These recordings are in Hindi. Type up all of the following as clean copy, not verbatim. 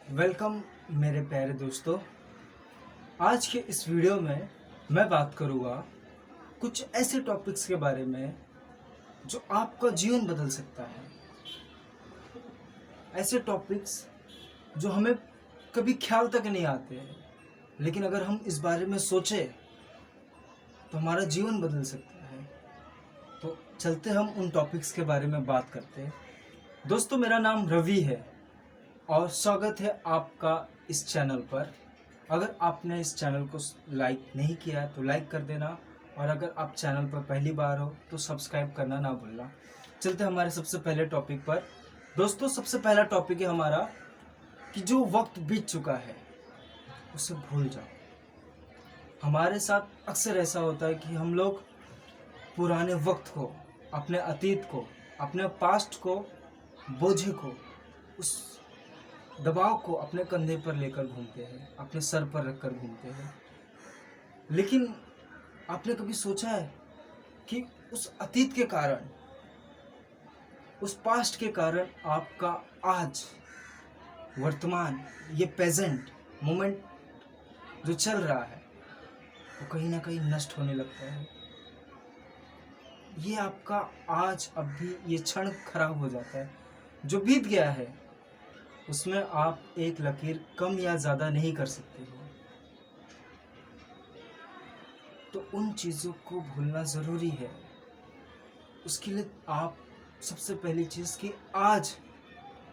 वेलकम मेरे प्यारे दोस्तों। आज के इस वीडियो में मैं बात करूँगा कुछ ऐसे टॉपिक्स के बारे में जो आपका जीवन बदल सकता है। ऐसे टॉपिक्स जो हमें कभी ख्याल तक नहीं आते हैं, लेकिन अगर हम इस बारे में सोचें तो हमारा जीवन बदल सकता है। तो चलते हम उन टॉपिक्स के बारे में बात करते हैं। दोस्तों, मेरा नाम रवि है और स्वागत है आपका इस चैनल पर। अगर आपने इस चैनल को लाइक नहीं किया है तो लाइक कर देना, और अगर आप चैनल पर पहली बार हो तो सब्सक्राइब करना ना भूलना। चलते हमारे सबसे पहले टॉपिक पर। दोस्तों, सबसे पहला टॉपिक है हमारा कि जो वक्त बीत चुका है उसे भूल जाओ। हमारे साथ अक्सर ऐसा होता है कि हम लोग पुराने वक्त को, अपने अतीत को, अपने पास्ट को, बोझे को, उस दबाव को अपने कंधे पर लेकर घूमते हैं, अपने सर पर रखकर घूमते हैं। लेकिन आपने कभी सोचा है कि उस अतीत के कारण, उस पास्ट के कारण आपका आज वर्तमान, ये प्रेजेंट मोमेंट जो चल रहा है वो कहीं ना कहीं नष्ट होने लगता है। ये आपका आज अभी ये क्षण खराब हो जाता है। जो बीत गया है उसमें आप एक लकीर कम या ज़्यादा नहीं कर सकते हो। तो उन चीज़ों को भूलना ज़रूरी है। उसके लिए आप सबसे पहली चीज़ कि आज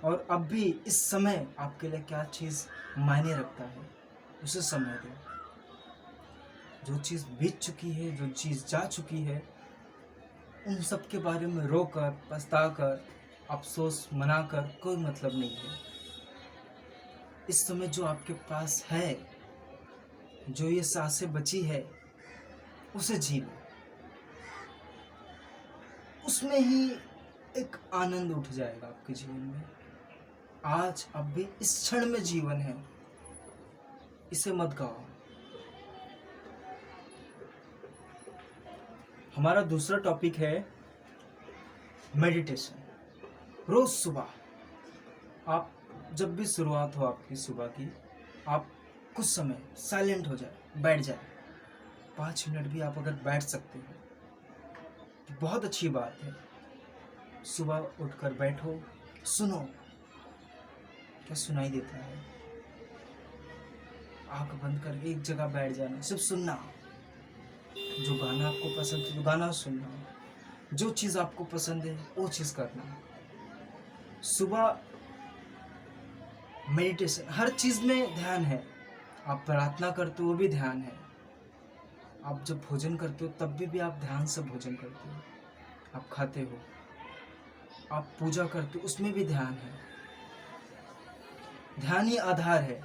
और अभी इस समय आपके लिए क्या चीज़ मायने रखता है उसे समझ दो। जो चीज़ बीत चुकी है, जो चीज़ जा चुकी है, उन सब के बारे में रोकर, पछताकर, अफसोस मनाकर कोई मतलब नहीं है। इस समय जो आपके पास है, जो ये सांसें बची है, उसे जी लो। उसमें ही एक आनंद उठ जाएगा आपके जीवन में। आज अभी इस क्षण में जीवन है, इसे मत गवाओ। हमारा दूसरा टॉपिक है मेडिटेशन। रोज सुबह आप जब भी शुरुआत हो आपकी सुबह की, आप कुछ समय साइलेंट हो जाए, बैठ जाए। 5 मिनट भी आप अगर बैठ सकते हो तो बहुत अच्छी बात है। सुबह उठकर बैठो, सुनो क्या सुनाई देता है। आंख बंद करके एक जगह बैठ जाना, सिर्फ सुनना। जो गाना आपको पसंद है तो गाना सुनना, जो चीज़ आपको पसंद है वो चीज़ करना। सुबह मेडिटेशन, हर चीज़ में ध्यान है। आप प्रार्थना करते हो वो भी ध्यान है। आप जब भोजन करते हो तब भी आप ध्यान से भोजन करते हो। आप खाते हो, आप पूजा करते हो, उसमें भी ध्यान है। ध्यान ही आधार है,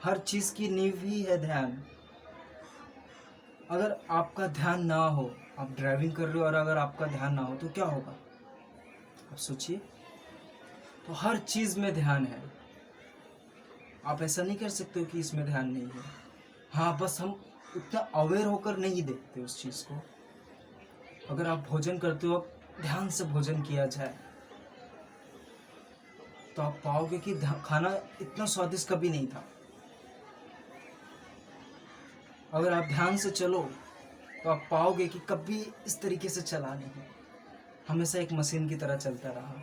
हर चीज़ की नींव ही है ध्यान। अगर आपका ध्यान ना हो, आप ड्राइविंग कर रहे हो और अगर आपका ध्यान ना हो तो क्या होगा, आप सोचिए। तो हर चीज़ में ध्यान है। आप ऐसा नहीं कर सकते हो कि इसमें ध्यान नहीं है। हाँ, बस हम उतना अवेयर होकर नहीं देखते उस चीज़ को। अगर आप भोजन करते हो, ध्यान से भोजन किया जाए तो आप पाओगे कि खाना इतना स्वादिष्ट कभी नहीं था। अगर आप ध्यान से चलो तो आप पाओगे कि कभी इस तरीके से चला नहीं, हमेशा एक मशीन की तरह चलता रहा।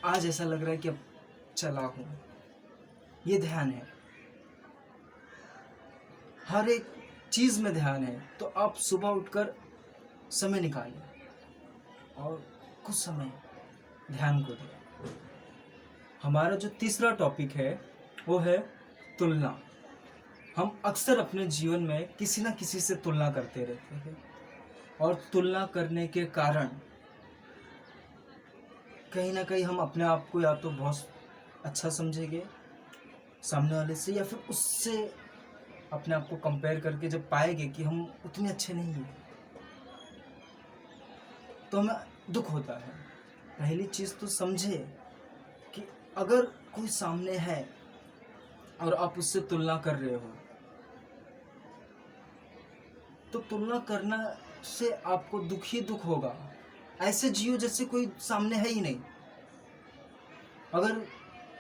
आज ऐसा लग रहा है कि अब चला हूँ। ये ध्यान है। हर एक चीज़ में ध्यान है। तो आप सुबह उठकर समय निकालिए और कुछ समय ध्यान को दें। हमारा जो तीसरा टॉपिक है वो है तुलना। हम अक्सर अपने जीवन में किसी न किसी से तुलना करते रहते हैं, और तुलना करने के कारण कहीं ना कहीं हम अपने आप को या तो बहुत अच्छा समझेंगे सामने वाले से, या फिर उससे अपने आप को कंपेयर करके जब पाएंगे कि हम उतने अच्छे नहीं हैं तो हमें दुख होता है। पहली चीज़ तो समझे कि अगर कोई सामने है और आप उससे तुलना कर रहे हो तो तुलना करना से आपको दुख ही दुख होगा। ऐसे जियो जैसे कोई सामने है ही नहीं। अगर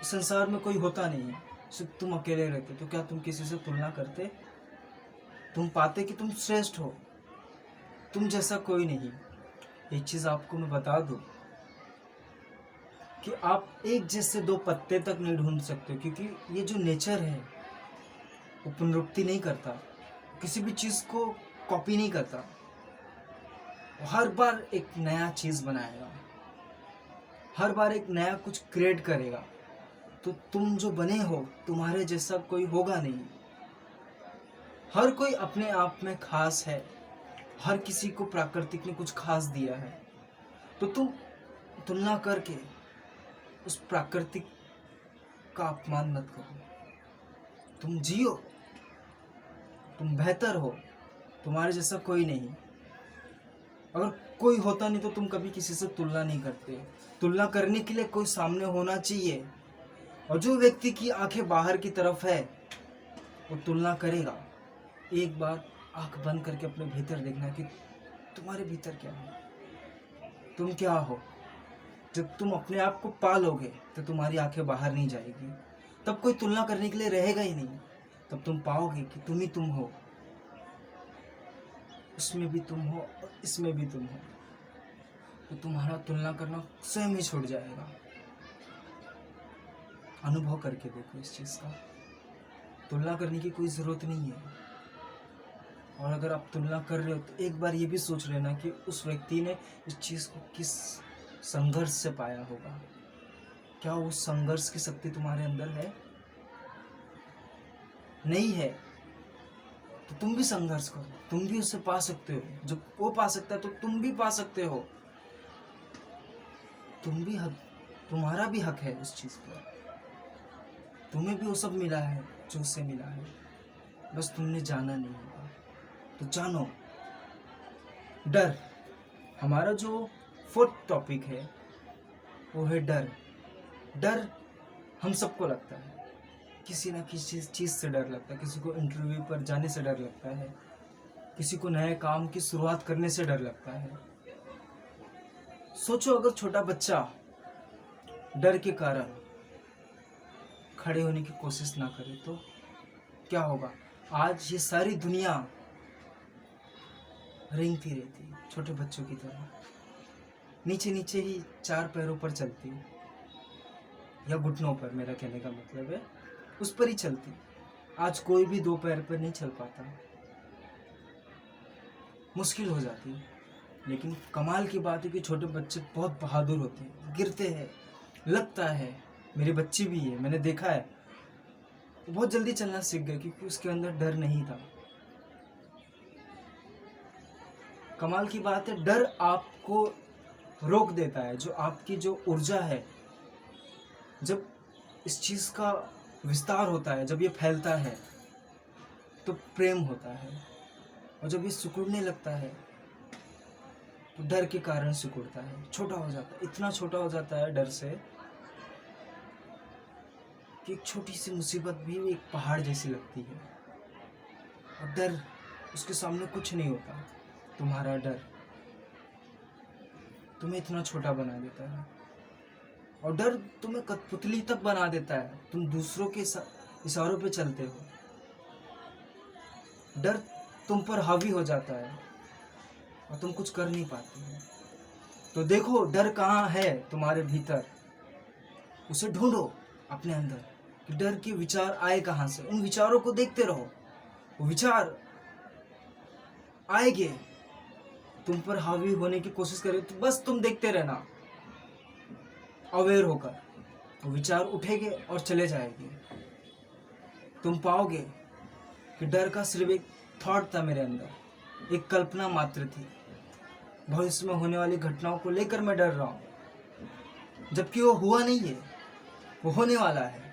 संसार में कोई होता नहीं है सिर्फ तुम अकेले रहते तो क्या तुम किसी से तुलना करते? तुम पाते कि तुम श्रेष्ठ हो, तुम जैसा कोई नहीं। एक चीज़ आपको मैं बता दूं कि आप एक जैसे दो पत्ते तक नहीं ढूंढ सकते, क्योंकि ये जो नेचर है वो पुनरुक्ति नहीं करता, किसी भी चीज़ को कॉपी नहीं करता, वो हर बार एक नया चीज़ बनाएगा, हर बार एक नया कुछ क्रिएट करेगा। तो तुम जो बने हो, तुम्हारे जैसा कोई होगा नहीं। हर कोई अपने आप में खास है, हर किसी को प्राकृतिक ने कुछ खास दिया है। तो तुम तुलना करके उस प्राकृतिक का अपमान मत करो। तुम जियो, तुम बेहतर हो, तुम्हारे जैसा कोई नहीं। अगर कोई होता नहीं तो तुम कभी किसी से तुलना नहीं करते। तुलना करने के लिए कोई सामने होना चाहिए, और जो व्यक्ति की आंखें बाहर की तरफ है वो तुलना करेगा। एक बार आंख बंद करके अपने भीतर देखना कि तुम्हारे भीतर क्या है, तुम क्या हो। जब तुम अपने आप को पालोगे तो तुम्हारी आंखें बाहर नहीं जाएगी, तब कोई तुलना करने के लिए रहेगा ही नहीं। तब तुम पाओगे कि तुम ही तुम हो, उसमें भी तुम हो और इसमें भी तुम हो। तो तुम्हारा तुलना करना स्वयं ही छूट जाएगा। अनुभव करके देखो इस चीज़ का। तुलना करने की कोई ज़रूरत नहीं है। और अगर आप तुलना कर रहे हो तो एक बार ये भी सोच लेना कि उस व्यक्ति ने इस चीज़ को किस संघर्ष से पाया होगा। क्या उस संघर्ष की शक्ति तुम्हारे अंदर है? नहीं है तो तुम भी संघर्ष करो, तुम भी उससे पा सकते हो। जब वो पा सकता है तो तुम भी पा सकते हो। तुम भी हक, तुम्हारा भी हक है उस चीज़ पर। तुम्हें भी वो सब मिला है जो उससे मिला है, बस तुमने जाना नहीं होगा। तो जानो। डर, हमारा जो फोर्थ टॉपिक है वो है डर। डर हम सबको लगता है, किसी ना किसी चीज़ से डर लगता है। किसी को इंटरव्यू पर जाने से डर लगता है, किसी को नए काम की शुरुआत करने से डर लगता है। सोचो अगर छोटा बच्चा डर के कारण खड़े होने की कोशिश ना करे तो क्या होगा? आज ये सारी दुनिया रेंगती रहती छोटे बच्चों की तरह, नीचे नीचे ही चार पैरों पर चलती, या घुटनों पर, मेरा कहने का मतलब है उस पर ही चलती। आज कोई भी दो पैर पर नहीं चल पाता, मुश्किल हो जाती है। लेकिन कमाल की बात है कि छोटे बच्चे बहुत बहादुर होते हैं, गिरते हैं, लगता है। मेरी बच्ची भी है, मैंने देखा है, वो बहुत जल्दी चलना सीख गई क्योंकि उसके अंदर डर नहीं था। कमाल की बात है, डर आपको रोक देता है। जो आपकी जो ऊर्जा है, जब इस चीज़ का विस्तार होता है, जब ये फैलता है तो प्रेम होता है, और जब ये सिकुड़ने लगता है तो डर के कारण सिकुड़ता है, छोटा हो जाता है। इतना छोटा हो जाता है डर से कि एक छोटी सी मुसीबत भी एक पहाड़ जैसी लगती है। और डर, उसके सामने कुछ नहीं होता। तुम्हारा डर तुम्हें इतना छोटा बना देता है, और डर तुम्हें कठपुतली तक बना देता है। तुम दूसरों के इशारों पे चलते हो। डर तुम पर हावी हो जाता है और तुम कुछ कर नहीं पाते हो। तो देखो डर कहाँ है तुम्हारे भीतर, उसे ढूंढो अपने अंदर कि डर के विचार आए कहाँ से। उन विचारों को देखते रहो, वो विचार आएंगे, तुम पर हावी होने की कोशिश करें तो बस तुम देखते रहना, अवेयर होकर। वो विचार उठेंगे और चले जाएंगे। तुम पाओगे कि डर का सिर्फ एक थॉट था मेरे अंदर, एक कल्पना मात्र थी। भविष्य में होने वाली घटनाओं को लेकर मैं डर रहा हूँ, जबकि वो हुआ नहीं है, वो होने वाला है।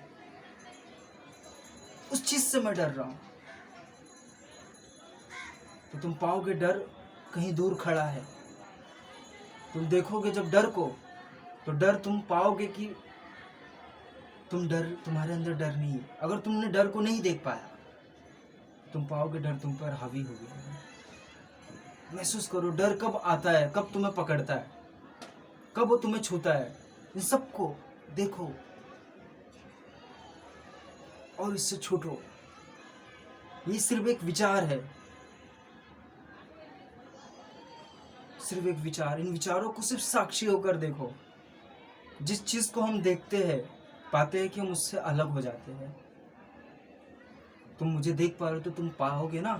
उस चीज से मैं डर रहा हूँ। तो तुम पाओगे डर कहीं दूर खड़ा है। तुम देखोगे जब डर को, तो डर तुम पाओगे कि तुम्हारे अंदर डर नहीं है। अगर तुमने डर को नहीं देख पाया, तुम पाओगे डर तुम पर हावी हो गया है। महसूस करो डर कब आता है, कब तुम्हें पकड़ता है, कब वो तुम्हें छूता है। इन सबको देखो। और इससे छूटो। ये सिर्फ एक विचार है, सिर्फ एक विचार। इन विचारों को सिर्फ साक्षी होकर देखो। जिस चीज को हम देखते हैं, पाते हैं कि हम उससे अलग हो जाते हैं। तुम मुझे देख पा रहे हो तो तुम पाओगे ना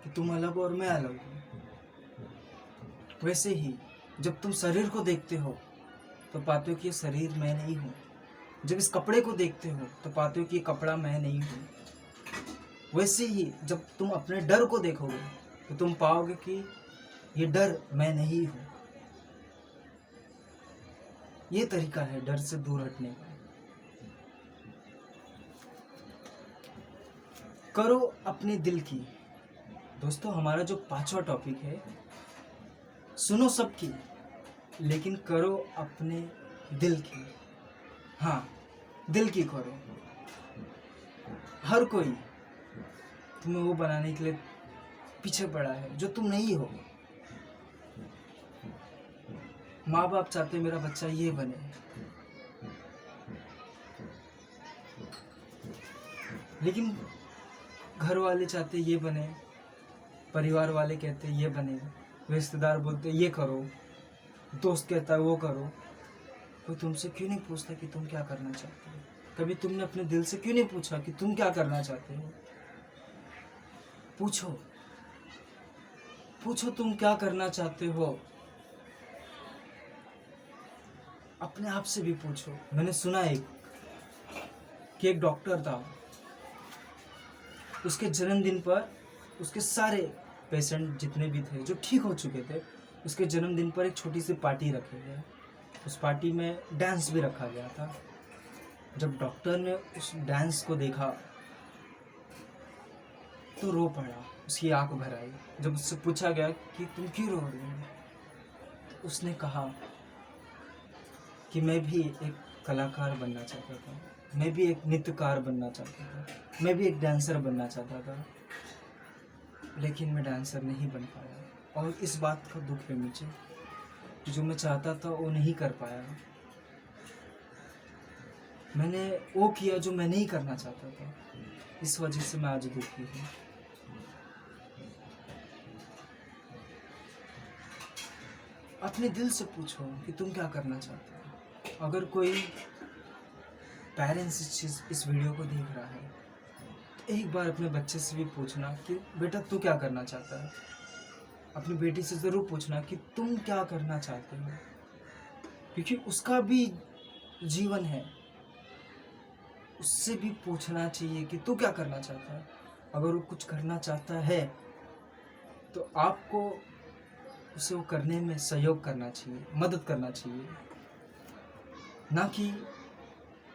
कि तुम अलग हो और मैं अलग हूं। वैसे ही जब तुम शरीर को देखते हो तो पाते हो कि ये शरीर मैं नहीं हूँ। जब इस कपड़े को देखते हो तो पाते हो कि ये कपड़ा मैं नहीं हूँ। वैसे ही जब तुम अपने डर को देखोगे तो तुम पाओगे कि ये डर मैं नहीं हूँ। ये तरीका है डर से दूर हटने का। करो अपने दिल की। दोस्तों, हमारा जो 5वां टॉपिक है, सुनो सबकी लेकिन करो अपने दिल की। हाँ, दिल की करो। हर कोई तुम्हें वो बनाने के लिए पीछे पड़ा है जो तुम नहीं हो। माँ बाप चाहते मेरा बच्चा ये बने, लेकिन घर वाले चाहते ये बने, परिवार वाले कहते ये बने, रिश्तेदार बोलते ये करो, दोस्त कहता है वो करो। कोई तुमसे क्यों नहीं पूछता कि तुम क्या करना चाहते हो? कभी तुमने अपने दिल से क्यों नहीं पूछा कि तुम क्या करना चाहते हो? पूछो, पूछो तुम क्या करना चाहते हो। अपने आप से भी पूछो। मैंने सुना कि एक डॉक्टर था, उसके जन्मदिन पर उसके सारे पेशेंट जितने भी थे जो ठीक हो चुके थे, उसके जन्मदिन पर एक छोटी सी पार्टी रखी गई। उस पार्टी में डांस भी रखा गया था। जब डॉक्टर ने उस डांस को देखा तो रो पड़ा, उसकी आंख भर आई। जब उससे पूछा गया कि तुम क्यों रो रही हो, तो उसने कहा कि मैं भी एक कलाकार बनना चाहता था, मैं भी एक नृत्यकार बनना चाहता था, मैं भी एक डांसर बनना चाहता था, लेकिन मैं डांसर नहीं बन पाया। और इस बात का दुख है मुझे, जो मैं चाहता था वो नहीं कर पाया। मैंने वो किया जो मैं नहीं करना चाहता था, इस वजह से मैं आज दुखी हूँ। अपने दिल से पूछो कि तुम क्या करना चाहते हो। अगर कोई पेरेंट्स इस वीडियो को देख रहा है तो एक बार अपने बच्चे से भी पूछना कि बेटा तू क्या करना चाहता है। अपनी बेटी से ज़रूर पूछना कि तुम क्या करना चाहते हो, क्योंकि उसका भी जीवन है। उससे भी पूछना चाहिए कि तू क्या करना चाहता है। अगर वो कुछ करना चाहता है तो आपको उसे वो करने में सहयोग करना चाहिए, मदद करना चाहिए, ना कि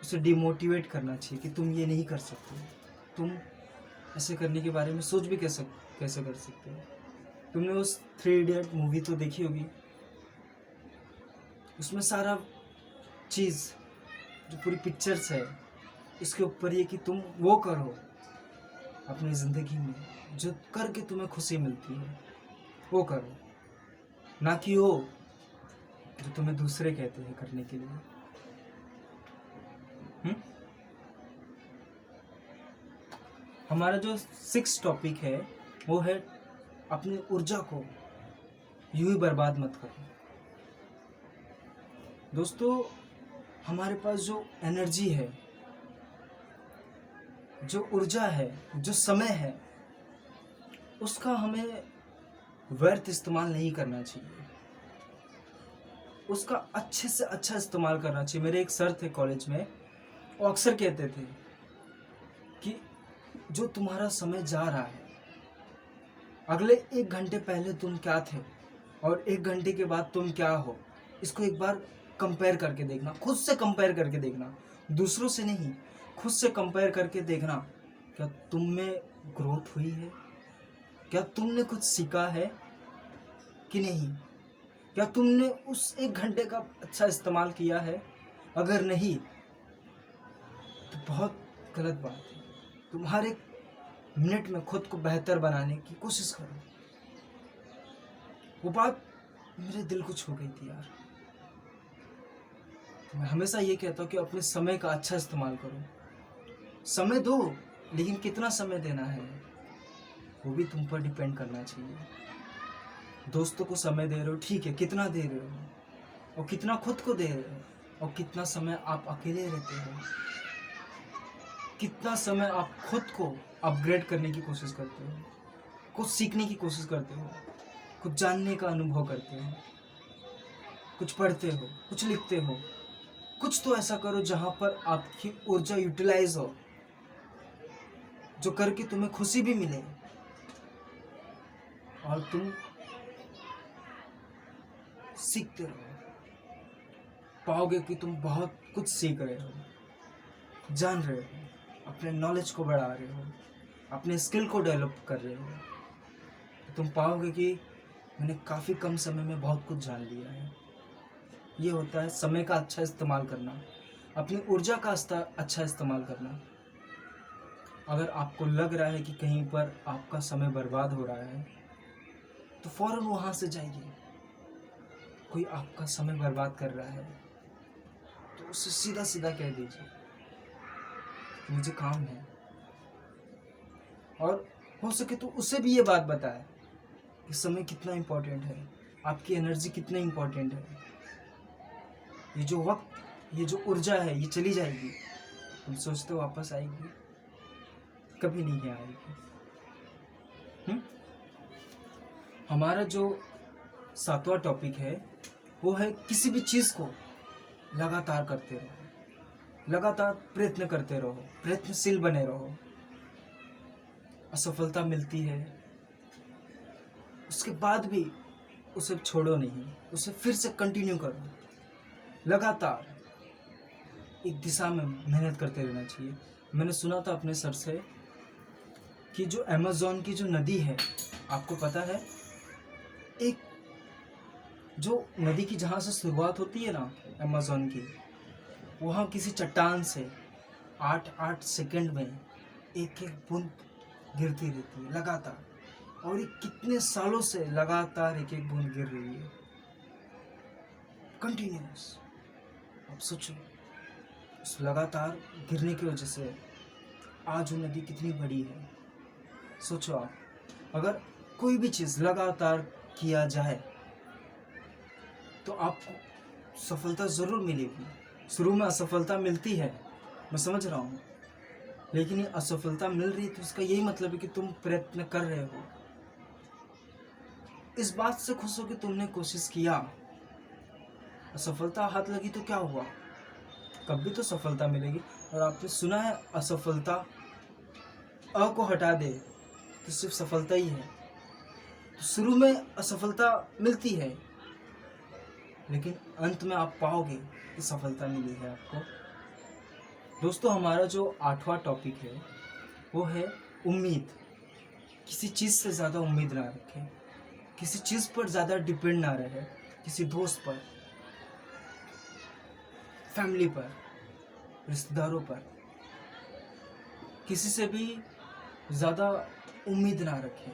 उसे डिमोटिवेट करना चाहिए कि तुम ये नहीं कर सकते, तुम ऐसे करने के बारे में सोच भी कैसे कर सकते हो। तुमने उस 3 इडियट मूवी तो देखी होगी, उसमें सारा चीज़ जो पूरी पिक्चर्स है इसके ऊपर ये कि तुम वो करो अपनी ज़िंदगी में जो करके तुम्हें खुशी मिलती है, वो करो, ना कि वो जो तुम्हें दूसरे कहते हैं करने के लिए। हमारा जो 6 टॉपिक है वो है अपनी ऊर्जा को यूं ही बर्बाद मत करो। दोस्तों, हमारे पास जो एनर्जी है, जो ऊर्जा है, जो समय है, उसका हमें व्यर्थ इस्तेमाल नहीं करना चाहिए, उसका अच्छे से अच्छा इस्तेमाल करना चाहिए। मेरे एक सर थे कॉलेज में, वो अक्सर कहते थे कि जो तुम्हारा समय जा रहा है, अगले 1 घंटे पहले तुम क्या थे और 1 घंटे के बाद तुम क्या हो, इसको एक बार कंपेयर करके देखना, खुद से कंपेयर करके देखना, दूसरों से नहीं, खुद से कंपेयर करके देखना। क्या तुम में ग्रोथ हुई है? क्या तुमने कुछ सीखा है कि नहीं? क्या तुमने उस 1 घंटे का अच्छा इस्तेमाल किया है? अगर नहीं तो बहुत गलत बात है। तुम हर एक मिनट में खुद को बेहतर बनाने की कोशिश करो। वो बात मेरे दिल को छू गई थी यार। मैं हमेशा ये कहता हूँ कि अपने समय का अच्छा इस्तेमाल करो, समय दो, लेकिन कितना समय देना है वो भी तुम पर डिपेंड करना चाहिए। दोस्तों को समय दे रहे हो, ठीक है, कितना दे रहे हो, और कितना खुद को दे रहे हो, और कितना समय आप अकेले रहते हो, कितना समय आप खुद को अपग्रेड करने की कोशिश करते हो, कुछ सीखने की कोशिश करते हो, कुछ जानने का अनुभव करते हो, कुछ पढ़ते हो, कुछ लिखते हो। कुछ तो ऐसा करो जहां पर आपकी ऊर्जा यूटिलाइज हो, जो करके तुम्हें खुशी भी मिले और तुम सीखते रहो। पाओगे कि तुम बहुत कुछ सीख रहे हो, जान रहे हो, अपने नॉलेज को बढ़ा रहे हो, अपने स्किल को डेवलप कर रहे हो। तो तुम पाओगे कि मैंने काफ़ी कम समय में बहुत कुछ जान लिया है। ये होता है समय का अच्छा इस्तेमाल करना, अपनी ऊर्जा का अच्छा इस्तेमाल करना। अगर आपको लग रहा है कि कहीं पर आपका समय बर्बाद हो रहा है तो फ़ौरन वहाँ से जाइए। कोई आपका समय बर्बाद कर रहा है तो उससे सीधा सीधा कह दीजिए मुझे काम है, और हो सके तो उसे भी ये बात बताए कि समय कितना इम्पोर्टेंट है, आपकी एनर्जी कितना इम्पोर्टेंट है। ये जो वक्त, ये जो ऊर्जा है, ये चली जाएगी, तुम सोचते हो वापस आएगी, कभी नहीं आएगी। हमारा जो 7वां टॉपिक है वो है किसी भी चीज़ को लगातार करते रहो, लगातार प्रयत्न करते रहो, प्रयत्नशील बने रहो। असफलता मिलती है, उसके बाद भी उसे छोड़ो नहीं, उसे फिर से कंटिन्यू करो। लगातार एक दिशा में मेहनत करते रहना चाहिए। मैंने सुना था अपने सर से कि जो अमेज़न की जो नदी है, आपको पता है, एक जो नदी की जहाँ से शुरुआत होती है ना अमेज़न की, वहाँ किसी चट्टान से 8-8 सेकंड में एक एक बूंद गिरती रहती है लगातार, और ये कितने सालों से लगातार एक एक बूंद गिर रही है, कंटिन्यूस। अब सोचो उस लगातार गिरने की वजह से आज वो नदी कितनी बड़ी है। सोचो आप, अगर कोई भी चीज़ लगातार किया जाए तो आपको सफलता ज़रूर मिलेगी। शुरू में असफलता मिलती है, मैं समझ रहा हूँ, लेकिन ये असफलता मिल रही है तो इसका यही मतलब है कि तुम प्रयत्न कर रहे हो। इस बात से खुश हो कि तुमने कोशिश किया। असफलता हाथ लगी तो क्या हुआ, कभी तो सफलता मिलेगी। और आपने सुना है असफलता अ को हटा दे तो सिर्फ सफलता ही है। तो शुरू में असफलता मिलती है, लेकिन अंत में आप पाओगे कि सफलता मिली है आपको। दोस्तों, हमारा जो 8वां टॉपिक है वो है उम्मीद। किसी चीज़ से ज़्यादा उम्मीद ना रखें, किसी चीज़ पर ज़्यादा डिपेंड ना रहे, किसी दोस्त पर, फैमिली पर, रिश्तेदारों पर, किसी से भी ज़्यादा उम्मीद ना रखें।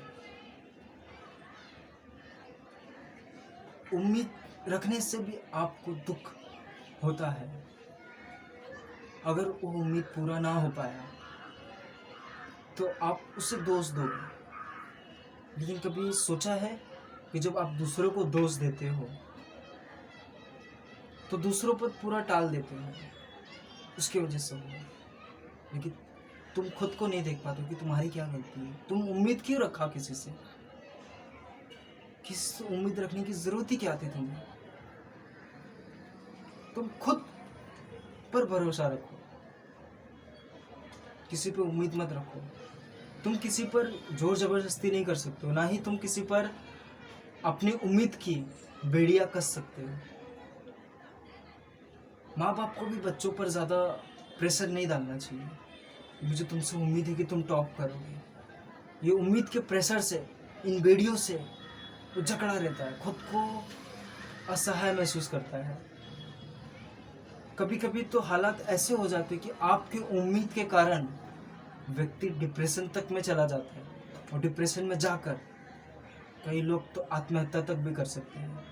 उम्मीद रखने से भी आपको दुख होता है अगर वो उम्मीद पूरा ना हो पाया तो आप उसे दोष दोगे। लेकिन कभी सोचा है कि जब आप दूसरों को दोष देते हो तो दूसरों पर पूरा टाल देते हो, उसकी वजह से हो, लेकिन तुम खुद को नहीं देख पाते कि तुम्हारी क्या गलती है। तुम उम्मीद क्यों रखा किसी से? किसी से उम्मीद रखने की जरूरत ही क्या थी तुम्हें? तुम खुद पर भरोसा रखो, किसी पे उम्मीद मत रखो। तुम किसी पर जोर जबरदस्ती नहीं कर सकते हो, ना ही तुम किसी पर अपनी उम्मीद की बेड़ियां कस सकते हो। माँ बाप को भी बच्चों पर ज़्यादा प्रेशर नहीं डालना चाहिए। मुझे तुमसे उम्मीद है कि तुम टॉप करोगे। ये उम्मीद के प्रेशर से, इन बेड़ियों से वो जकड़ा रहता है, खुद को असहाय महसूस करता है। कभी कभी तो हालात ऐसे हो जाते हैं कि आपकी उम्मीद के कारण व्यक्ति डिप्रेशन तक में चला जाता है, और डिप्रेशन में जाकर कई लोग तो आत्महत्या तक भी कर सकते हैं।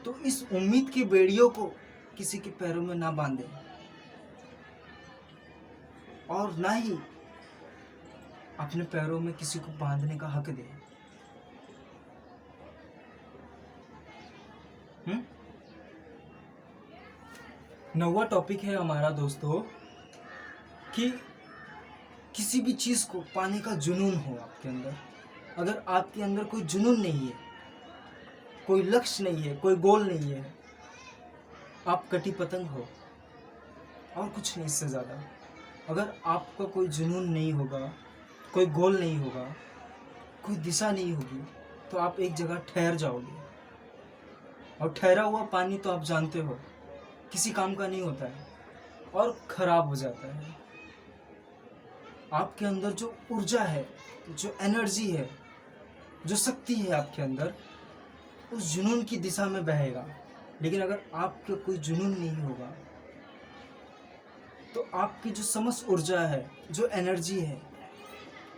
तो इस उम्मीद की बेड़ियों को किसी के पैरों में ना बांधे। और ना ही अपने पैरों में किसी को बांधने का हक दे। 9वां टॉपिक है हमारा दोस्तों कि किसी भी चीज़ को पाने का जुनून हो आपके अंदर। अगर आपके अंदर कोई जुनून नहीं है, कोई लक्ष्य नहीं है, कोई गोल नहीं है, आप कटी पतंग हो और कुछ नहीं इससे ज़्यादा। अगर आपका कोई जुनून नहीं होगा, कोई गोल नहीं होगा, कोई दिशा नहीं होगी, तो आप एक जगह ठहर जाओगे। और ठहरा हुआ पानी तो आप जानते हो किसी काम का नहीं होता है और ख़राब हो जाता है। आपके अंदर जो ऊर्जा है, जो एनर्जी है, जो शक्ति है आपके अंदर, उस जुनून की दिशा में बहेगा। लेकिन अगर आपके कोई जुनून नहीं होगा तो आपकी जो समस्त ऊर्जा है, जो एनर्जी है,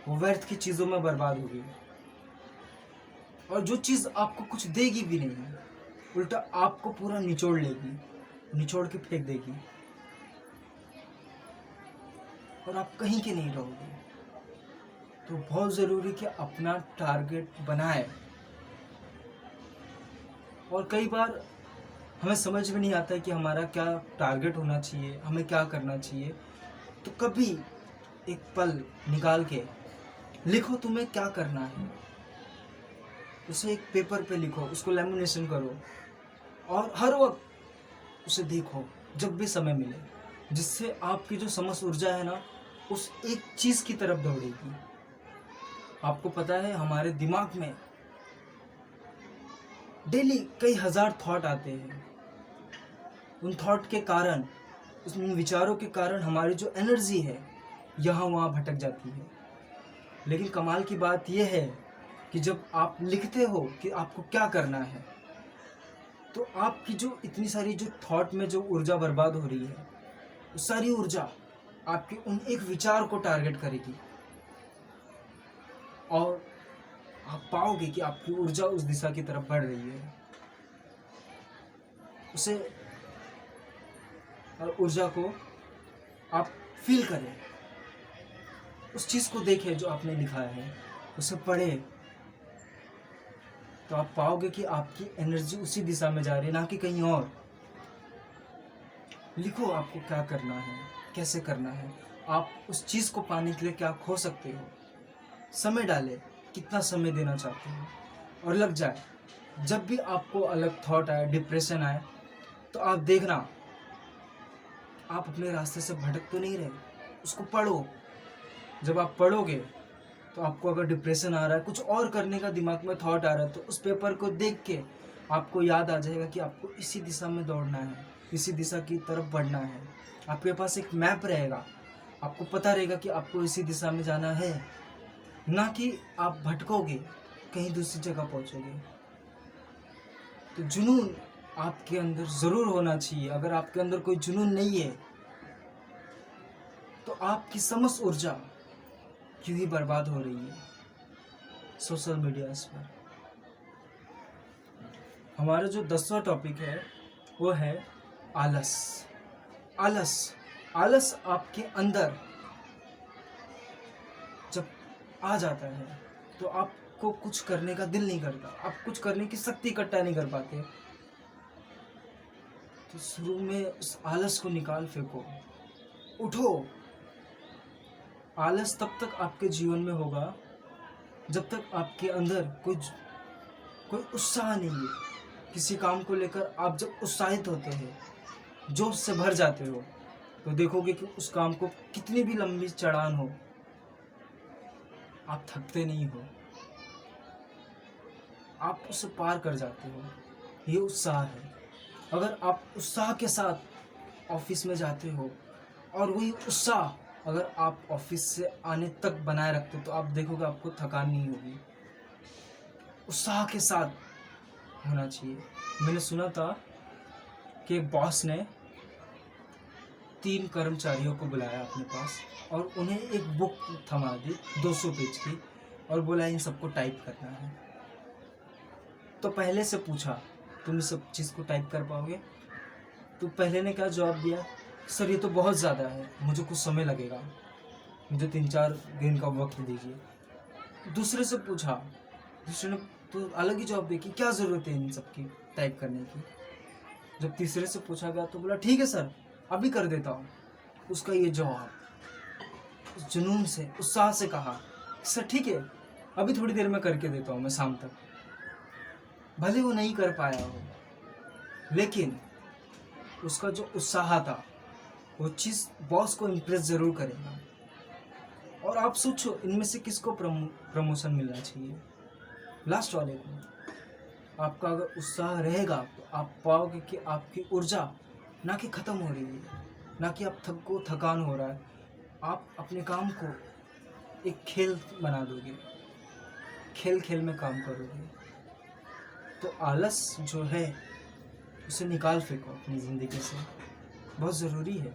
वो व्यर्थ की चीज़ों में बर्बाद होगी। और जो चीज़ आपको कुछ देगी भी नहीं, उल्टा आपको पूरा निचोड़ लेगी, निचोड़ के फेंक देगी और आप कहीं के नहीं रहोगे। तो बहुत ज़रूरी कि अपना टारगेट बनाए। और कई बार हमें समझ में नहीं आता है कि हमारा क्या टारगेट होना चाहिए, हमें क्या करना चाहिए। तो कभी एक पल निकाल के लिखो तुम्हें क्या करना है, उसे एक पेपर पे लिखो, उसको लैमिनेशन करो और हर वक्त उसे देखो जब भी समय मिले, जिससे आपकी जो समस्त ऊर्जा है ना, उस एक चीज़ की तरफ दौड़ेगी। आपको पता है हमारे दिमाग में डेली कई हजार थॉट आते हैं। उन थॉट के कारण, उन विचारों के कारण हमारी जो एनर्जी है यहाँ वहाँ भटक जाती है। लेकिन कमाल की बात यह है कि जब आप लिखते हो कि आपको क्या करना है, तो आपकी जो इतनी सारी जो थॉट में जो ऊर्जा बर्बाद हो रही है, वो सारी ऊर्जा आपके उन एक विचार को टारगेट करेगी और आप पाओगे कि आपकी ऊर्जा उस दिशा की तरफ बढ़ रही है। उसे और ऊर्जा को आप फील करें, उस चीज़ को देखें जो आपने लिखा है, उसे पढ़ें, तो आप पाओगे कि आपकी एनर्जी उसी दिशा में जा रही है, ना कि कहीं और। लिखो आपको क्या करना है, कैसे करना है, आप उस चीज़ को पाने के लिए क्या खो सकते हो। समय डालें, कितना समय देना चाहते हो और लग जाए। जब भी आपको अलग थॉट आए, डिप्रेशन आए, तो आप देखना आप अपने रास्ते से भटक तो नहीं रहे। उसको पढ़ो। जब आप पढ़ोगे तो आपको अगर डिप्रेशन आ रहा है, कुछ और करने का दिमाग में थॉट आ रहा है, तो उस पेपर को देख के आपको याद आ जाएगा कि आपको इसी दिशा में दौड़ना है, इसी दिशा की तरफ बढ़ना है। आपके पास एक मैप रहेगा, आपको पता रहेगा कि आपको इसी दिशा में जाना है, ना कि आप भटकोगे, कहीं दूसरी जगह पहुंचोगे। तो जुनून आपके अंदर ज़रूर होना चाहिए। अगर आपके अंदर कोई जुनून नहीं है तो आपकी समस्त ऊर्जा क्यों ही बर्बाद हो रही है सोशल मीडिया पर। हमारा जो 10वां टॉपिक है वो है आलस। आलस आलस आपके अंदर जब आ जाता है तो आपको कुछ करने का दिल नहीं करता, आप कुछ करने की शक्ति इकट्ठा नहीं कर पाते। तो शुरू में उस आलस को निकाल फेंको, उठो। आलस तब तक आपके जीवन में होगा जब तक आपके अंदर कोई उत्साह नहीं है। किसी काम को लेकर आप जब उत्साहित होते हैं, जोश से भर जाते हो, तो देखोगे कि उस काम को कितनी भी लंबी चढ़ान हो, आप थकते नहीं हो, आप उसे पार कर जाते हो। ये उत्साह है। अगर आप उत्साह के साथ ऑफिस में जाते हो और वही उत्साह अगर आप ऑफिस से आने तक बनाए रखते हो, तो आप देखोगे आपको थकान नहीं होगी। उत्साह के साथ होना चाहिए। मैंने सुना था कि बॉस ने 3 कर्मचारियों को बुलाया अपने पास और उन्हें एक बुक थमा दी 200 पेज की और बोला इन सबको टाइप करना है। तो पहले से पूछा तुम इस सब चीज़ को टाइप कर पाओगे? तो पहले ने क्या जवाब दिया, सर ये तो बहुत ज़्यादा है, मुझे कुछ समय लगेगा। मुझे 3-4 दिन का वक्त दीजिए। दूसरे से पूछा, दूसरे ने तो अलग ही जवाब दी कि क्या ज़रूरत है इन सब की टाइप करने की। जब तीसरे से पूछा गया तो बोला ठीक है सर, अभी कर देता हूँ। उसका ये जवाब, उस जुनून से, उत्साह से कहा, सर ठीक है, अभी थोड़ी देर में करके देता हूँ मैं शाम तक। भले वो नहीं कर पाया हो, लेकिन उसका जो उत्साह था वो चीज़ बॉस को इम्प्रेस ज़रूर करेगा। और आप सोचो, इनमें से किसको प्रमोशन मिलना चाहिए? लास्ट वाले को। आपका अगर उत्साह रहेगा तो आप पाओगे कि आपकी ऊर्जा ना कि ख़त्म हो रही है, ना कि आप थकान हो रहा है। आप अपने काम को एक खेल बना दोगे, खेल खेल में काम करोगे। तो आलस जो है उसे निकाल फेंको अपनी ज़िंदगी से, बहुत ज़रूरी है।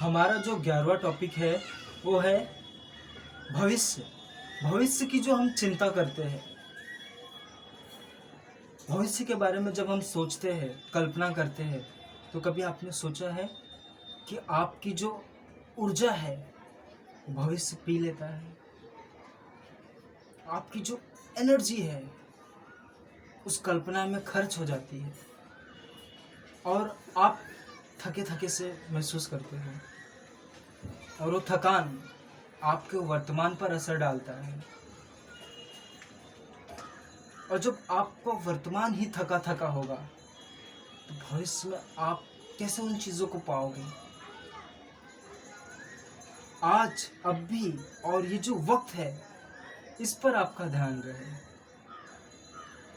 हमारा जो 11वां टॉपिक है वो है भविष्य। भविष्य की जो हम चिंता करते हैं, भविष्य के बारे में जब हम सोचते हैं, कल्पना करते हैं, तो कभी आपने सोचा है कि आपकी जो ऊर्जा है भविष्य पी लेता है? आपकी जो एनर्जी है उस कल्पना में खर्च हो जाती है और आप थके थके से महसूस करते हो, और वो थकान आपके वर्तमान पर असर डालता है। और जब आपका वर्तमान ही थका थका होगा तो भविष्य में आप कैसे उन चीज़ों को पाओगे? आज, अब भी, और ये जो वक्त है इस पर आपका ध्यान रहे,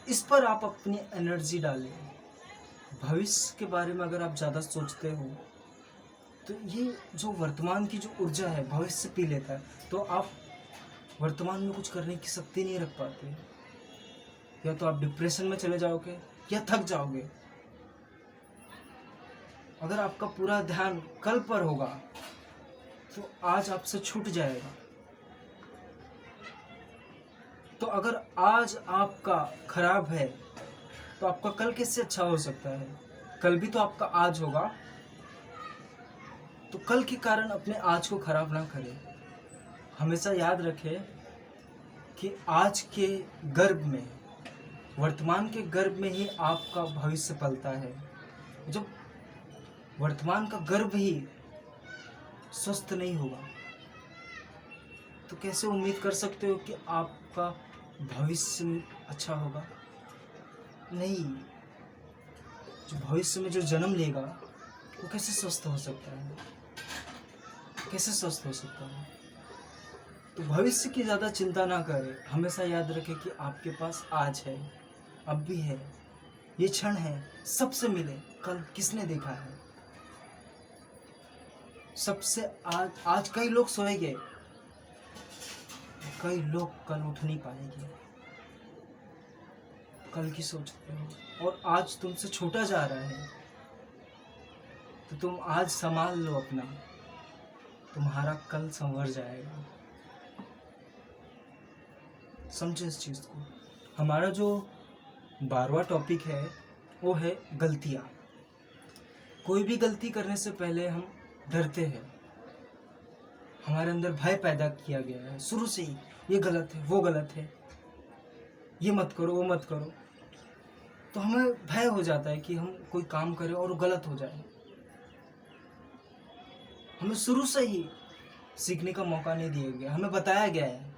इस पर आप अपनी एनर्जी डालें। भविष्य के बारे में अगर आप ज़्यादा सोचते हो तो ये जो वर्तमान की जो ऊर्जा है भविष्य पी लेता है, तो आप वर्तमान में कुछ करने की शक्ति नहीं रख पाते। या तो आप डिप्रेशन में चले जाओगे या थक जाओगे। अगर आपका पूरा ध्यान कल पर होगा तो आज आपसे छूट जाएगा। तो अगर आज आपका खराब है तो आपका कल कैसे अच्छा हो सकता है? कल भी तो आपका आज होगा। तो कल के कारण अपने आज को खराब ना करें। हमेशा याद रखें कि आज के गर्भ में, वर्तमान के गर्भ में ही आपका भविष्य पलता है। जब वर्तमान का गर्भ ही स्वस्थ नहीं होगा तो कैसे उम्मीद कर सकते हो कि आपका भविष्य अच्छा होगा? नहीं। जो भविष्य में जो जन्म लेगा वो कैसे स्वस्थ हो सकता है? कैसे स्वस्थ हो सकता है? तो भविष्य की ज़्यादा चिंता ना करें। हमेशा याद रखें कि आपके पास आज है, अब भी है, ये क्षण है, सबसे मिले। कल किसने देखा है? सबसे आज कई लोग सोएंगे, कई लोग कल उठ नहीं पाएंगे। कल की सोचते हो और आज तुमसे छूटा जा रहा है, तो तुम आज संभाल लो अपना, तुम्हारा कल संवर जाएगा। समझो इस चीज़ को। हमारा जो 12वां टॉपिक है वो है गलतियाँ। कोई भी गलती करने से पहले हम डरते हैं। हमारे अंदर भय पैदा किया गया है शुरू से ही, ये गलत है, वो गलत है, ये मत करो, वो मत करो। तो हमें भय हो जाता है कि हम कोई काम करें और वो गलत हो जाए। हमें शुरू से ही सीखने का मौका नहीं दिया गया, हमें बताया गया है।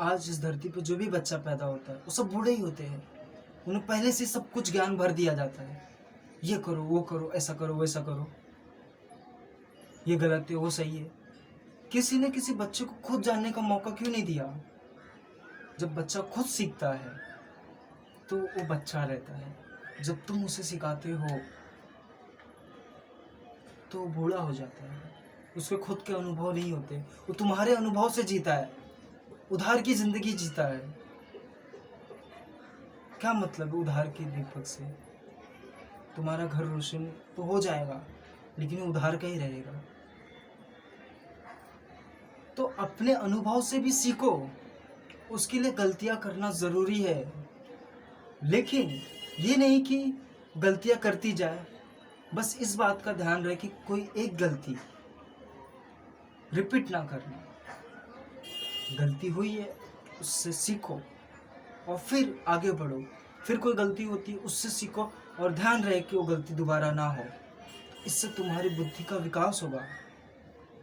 आज इस धरती पर जो भी बच्चा पैदा होता है वो सब बूढ़े ही होते हैं। उन्हें पहले से सब कुछ ज्ञान भर दिया जाता है, ये करो, वो करो, ऐसा करो, वैसा करो, ये गलत है, वो सही है। किसी ने किसी बच्चे को खुद जानने का मौका क्यों नहीं दिया? जब बच्चा खुद सीखता है तो वो बच्चा रहता है। जब तुम उसे सिखाते हो तो वो बूढ़ा हो जाता है। उसके खुद के अनुभव नहीं होते, वो तुम्हारे अनुभव से जीता है, उधार की जिंदगी जीता है। क्या मतलब उधार की दीपक से? तुम्हारा घर रोशन तो हो जाएगा लेकिन वो उधार का ही रहेगा। तो अपने अनुभव से भी सीखो, उसके लिए गलतियां करना ज़रूरी है, लेकिन ये नहीं कि गलतियां करती जाए। बस इस बात का ध्यान रहे कि कोई एक गलती रिपीट ना करना। गलती हुई है, उससे सीखो और फिर आगे बढ़ो। फिर कोई गलती होती है, उससे सीखो और ध्यान रहे कि वो गलती दोबारा ना हो। इससे तुम्हारी बुद्धि का विकास होगा,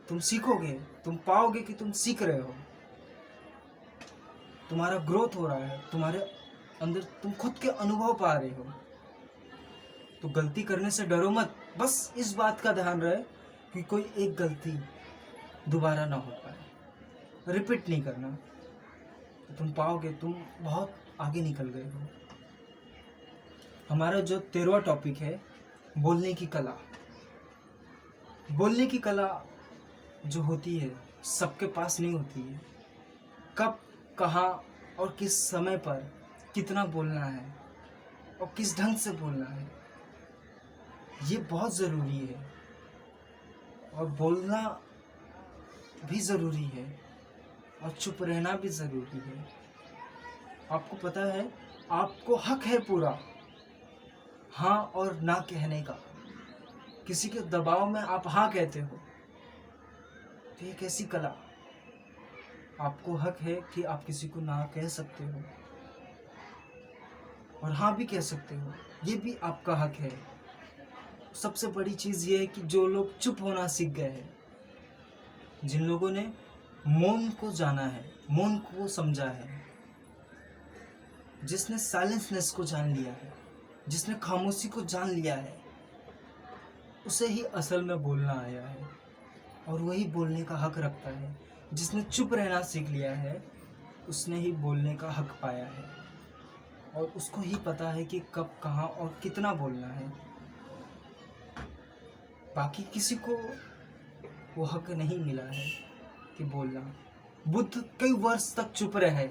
तुम सीखोगे, तुम पाओगे कि तुम सीख रहे हो, तुम्हारा ग्रोथ हो रहा है, तुम्हारे अंदर तुम खुद के अनुभव पा रहे हो। तो गलती करने से डरो मत, बस इस बात का ध्यान रहे कि कोई एक गलती दोबारा ना हो पाए। रिपीट नहीं करना, तो तुम पाओगे तुम बहुत आगे निकल गए हो। हमारा जो 13वां टॉपिक है, बोलने की कला। बोलने की कला जो होती है सबके पास नहीं होती है। कब, कहाँ और किस समय पर कितना बोलना है और किस ढंग से बोलना है, ये बहुत ज़रूरी है। और बोलना भी ज़रूरी है और चुप रहना भी ज़रूरी है। आपको पता है, आपको हक है पूरा हाँ और ना कहने का। किसी के दबाव में आप हाँ कहते हो, तो ये कैसी कला। आपको हक है कि आप किसी को ना कह सकते हो और हाँ भी कह सकते हो, ये भी आपका हक है। सबसे बड़ी चीज़ ये है कि जो लोग चुप होना सीख गए हैं, जिन लोगों ने मौन को जाना है, मौन को समझा है, जिसने साइलेंसनेस को जान लिया है, जिसने खामोशी को जान लिया है, उसे ही असल में बोलना आया है और वही बोलने का हक रखता है। जिसने चुप रहना सीख लिया है, उसने ही बोलने का हक पाया है और उसको ही पता है कि कब, कहाँ और कितना बोलना है। बाकी किसी को वो हक नहीं मिला है कि बोलना। बुद्ध कई वर्ष तक चुप रहे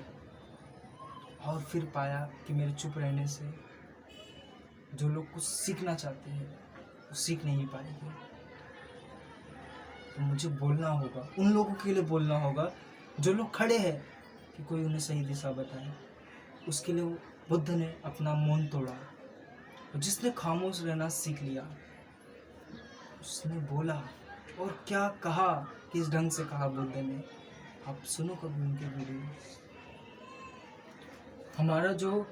और फिर पाया कि मेरे चुप रहने से जो लोग कुछ सीखना चाहते हैं वो सीख नहीं पाएंगे। तो मुझे बोलना होगा, उन लोगों के लिए बोलना होगा जो लोग खड़े हैं कि कोई उन्हें सही दिशा बताए। उसके लिए बुद्ध ने अपना मौन तोड़ा और जिसने खामोश रहना सीख लिया, उसने बोला। और क्या कहा, किस ढंग से कहा बुद्ध ने, आप सुनो कभी उनके वीडियो। हमारा जो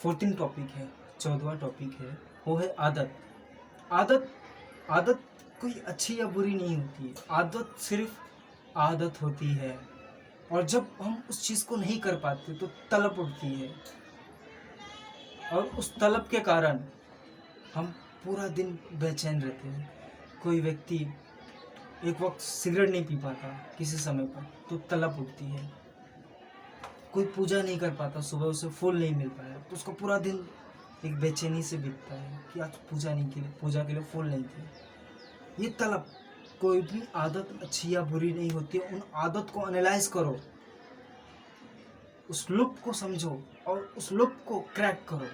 14 टॉपिक है, 14वां टॉपिक है, वो है आदत। आदत आदत कोई अच्छी या बुरी नहीं होती है। आदत सिर्फ आदत होती है और जब हम उस चीज़ को नहीं कर पाते तो तलब उठती है और उस तलब के कारण हम पूरा दिन बेचैन रहते हैं। कोई व्यक्ति एक वक्त सिगरेट नहीं पी पाता किसी समय पर तो तलब उठती है। कोई पूजा नहीं कर पाता, सुबह उसे फूल नहीं मिल पाया तो उसको पूरा दिन एक बेचैनी से बीतता है कि आज पूजा नहीं की, पूजा के लिए फूल नहीं थे। ये तलब। कोई भी आदत अच्छी या बुरी नहीं होती है। उन आदत को एनालाइज करो, उस लूप को समझो और उस लूप को क्रैक करो।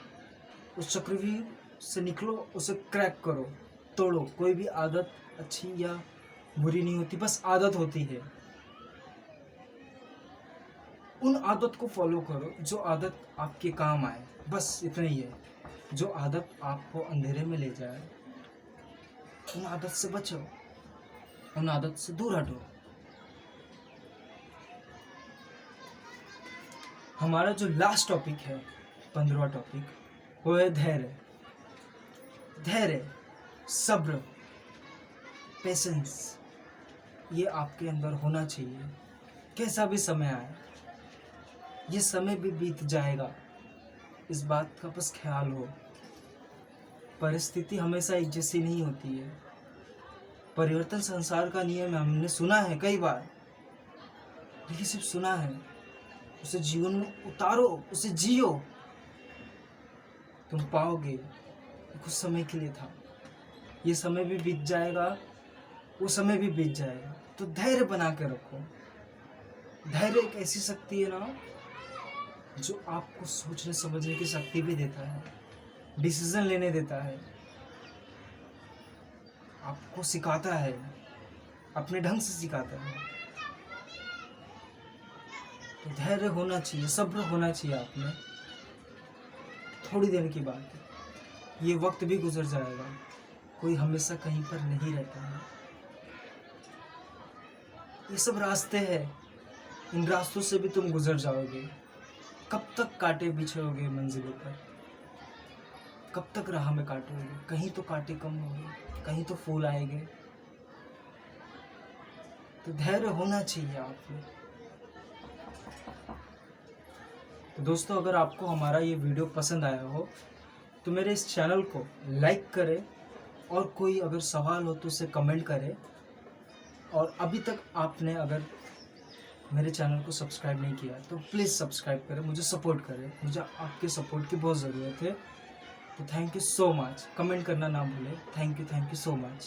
उस चक्रव्यूह से निकलो, उसे क्रैक करो, तोड़ो। कोई भी आदत अच्छी या बुरी नहीं होती, बस आदत होती है। उन आदत को फॉलो करो जो आदत आपके काम आए, बस इतना ही है। जो आदत आपको अंधेरे में ले जाए, उन आदत से बचो, उन आदत से दूर हटो। हमारा जो लास्ट टॉपिक है, 15वां टॉपिक, वो है धैर्य। धैर्य, सब्र, पेशेंस, ये आपके अंदर होना चाहिए। कैसा भी समय आए, ये समय भी बीत जाएगा, इस बात का बस ख्याल हो। परिस्थिति हमेशा एक जैसी नहीं होती है। परिवर्तन संसार का नियम है, हमने सुना है कई बार, लेकिन सिर्फ सुना है। उसे जीवन में उतारो, उसे जियो, तुम पाओगे कि कुछ समय के लिए था, ये समय भी बीत जाएगा, वो समय भी बीत जाएगा। तो धैर्य बना के रखो। धैर्य एक ऐसी शक्ति है ना जो आपको सोचने समझने की शक्ति भी देता है, डिसीजन लेने देता है, आपको सिखाता है, अपने ढंग से सिखाता है। तो धैर्य होना चाहिए, सब्र होना चाहिए आप में। थोड़ी देर की बात है, ये वक्त भी गुजर जाएगा, कोई हमेशा कहीं पर नहीं रहता है। ये सब रास्ते हैं, इन रास्तों से भी तुम गुजर जाओगे। कब तक कांटे बिछोगे मंजिलों पर, कब तक राह में काटोगे? कहीं तो कांटे कम होंगे, कहीं तो फूल आएंगे। तो धैर्य होना चाहिए आप में। तो दोस्तों, अगर आपको हमारा ये वीडियो पसंद आया हो तो मेरे इस चैनल को लाइक करें, और कोई अगर सवाल हो तो उसे कमेंट करें। और अभी तक आपने अगर मेरे चैनल को सब्सक्राइब नहीं किया तो प्लीज़ सब्सक्राइब करें, मुझे सपोर्ट करें। मुझे आपके सपोर्ट की बहुत ज़रूरत है। तो thank you so much. Comment करना ना भूलें। Thank you so much.